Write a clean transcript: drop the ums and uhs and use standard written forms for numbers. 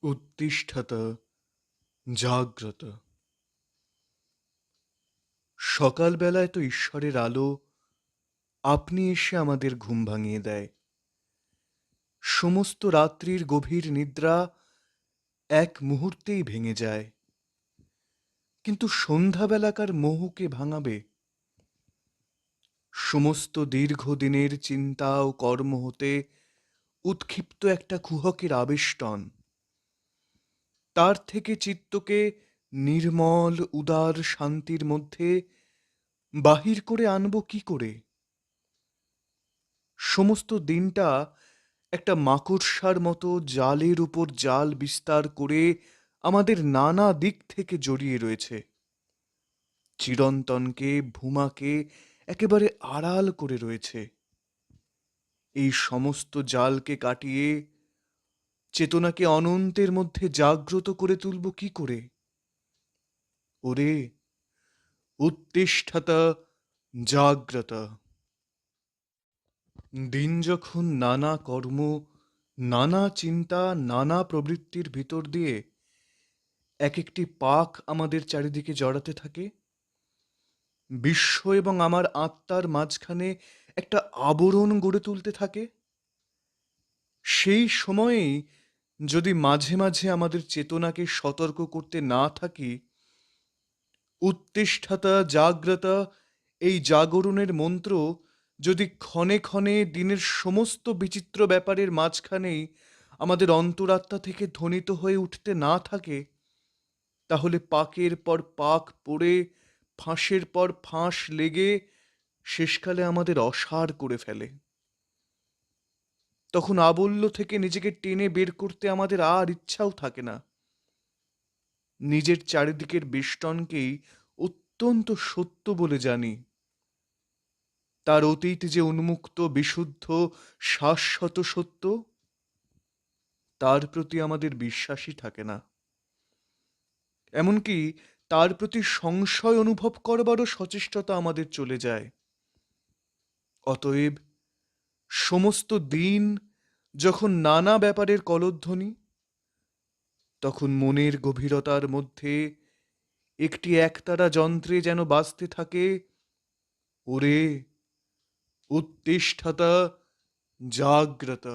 উত্তিষ্ঠত জাগ্রত। সকালবেলায় তো ঈশ্বরের আলো আপনি এসে আমাদের ঘুম ভাঙিয়ে দেয়। সমস্ত রাত্রির গভীর নিদ্রা এক মুহূর্তেই ভেঙে যায়। কিন্তু সন্ধ্যাবেলাকার মোহকে ভাঙাবে? সমস্ত দীর্ঘদিনের চিন্তা ও কর্ম হতে উৎক্ষিপ্ত একটা কুহকের আবেষ্টন, তার থেকে চিত্তকে নির্মল উদার শান্তির মধ্যে বাহির করে আনবো কি করে? সমস্ত দিনটা একটা মাকড়সার মতো জালের উপর জাল বিস্তার করে আমাদের নানা দিক থেকে জড়িয়ে রয়েছে। চিরন্তনকে ভূমাকে একেবারে আড়াল করে রয়েছে। এই সমস্ত জালকে কাটিয়ে চেতনাকে অনন্তের মধ্যে জাগ্রত করে তুলব কি করে? ওরে উত্তিষ্ঠত জাগ্রত। দিন যখন নানা কর্ম, নানা চিন্তা, নানা প্রবৃত্তির ভিতর দিয়ে এক একটি পাক আমাদের চারিদিকে জড়াতে থাকে, বিশ্ব এবং আমার আত্মার মাঝখানে একটা আবরণ গড়ে তুলতে থাকে, সেই সময়েই যদি মাঝে মাঝে আমাদের চেতনাকে সতর্ক করতে না থাকি, উত্তিষ্ঠতা জাগ্রতা এই জাগরণের মন্ত্র যদি ক্ষণে ক্ষণে দিনের সমস্ত বিচিত্র ব্যাপারের মাঝখানেই আমাদের অন্তরাত্মা থেকে ধ্বনিত হয়ে উঠতে না থাকে, তাহলে পাকের পর পাক পড়ে ফাঁসের পর ফাঁস লেগে শেষকালে আমাদের অসাড় করে ফেলে। তখন আবল্য থেকে নিজেকে টেনে বের করতে আমাদের আর ইচ্ছাও থাকে না। নিজের চারিদিকের বেষ্টনকেই অত্যন্ত সত্য বলে জানি। তার অতীত যে উন্মুক্ত বিশুদ্ধ শাশ্বত সত্য, তার প্রতি আমাদের বিশ্বাসই থাকে না। এমনকি তার প্রতি সংশয় অনুভব করবারও সচেষ্টতা আমাদের চলে যায়। অতএব সমস্ত দিন যখন নানা ব্যাপারের কলধ্বনি, তখন মনের গভীরতার মধ্যে একটি একতারা যন্ত্রে যেন বাজতে থাকে, ওরে উত্তিষ্ঠত জাগ্রত।